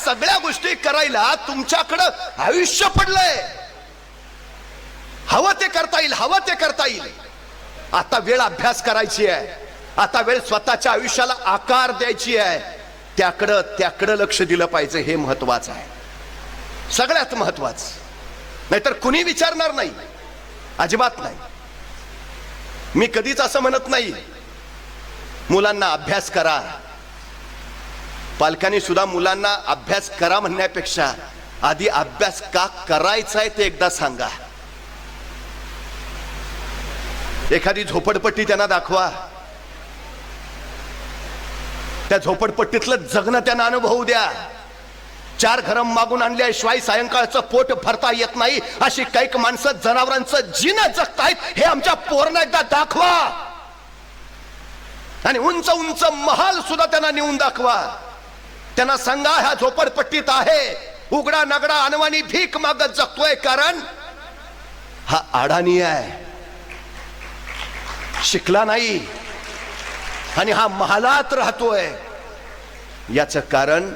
सगळ्या गोष्टी करायला तुमच्याकडं आयुष्य पडलंय. हवं ते करता येईल, हवं ते करता येईल. आता वेळ अभ्यास करायची आहे, आता वेळ स्वतःच्या आयुष्याला आकार द्यायची आहे. त्याकडं लक्ष दिलं पाहिजे. हे महत्वाचं आहे, सगळ्यात महत्वाचं. नाहीतर कुणी विचारणार नाही, अजिबात नाही. मी कधीच असं म्हणत नाही मुलांना अभ्यास करा. पालकांनी सुद्धा मुलांना अभ्यास करा म्हणण्यापेक्षा आधी अभ्यास का करायचा आहे ते एकदा सांगा. एखादी झोपडपट्टी त्यांना दाखवा, त्या झोपडपट्टीतलं जगणं त्यांना अनुभवू द्या. 4 घरं मागून आणल्याशिवाय सायंकाळचं पोट भरता येत नाही अशी कैक माणसं जनावरांचं जीवन जगतायत हे आमच्या पोरांना एकदा दाखवा. आणि उंच उंच महाल सुद्धा त्यांना नेऊन दाखवा. त्यांना सांगा ह्या झोपडपट्टीत आहे उघडा नगडा अनवाणी भीक मागत जगतोय, कारण हा अडाणी आहे, शिकला नाही आणि हा महालात राहतोय. याचं कारण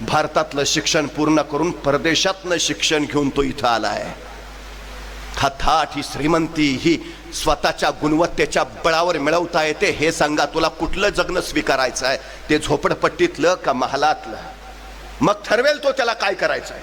भारतातलं शिक्षण पूर्ण करून परदेशातलं शिक्षण घेऊन तो इथं आलाय. हा थाट, ही श्रीमंती, ही स्वतःच्या गुणवत्तेच्या बळावर मिळवता येते. हे सांगा, तुला कुठलं जगणं स्वीकारायचं आहे, ते झोपडपट्टीतलं का महालातलं? मग ठरवेल तो त्याला काय करायचं आहे.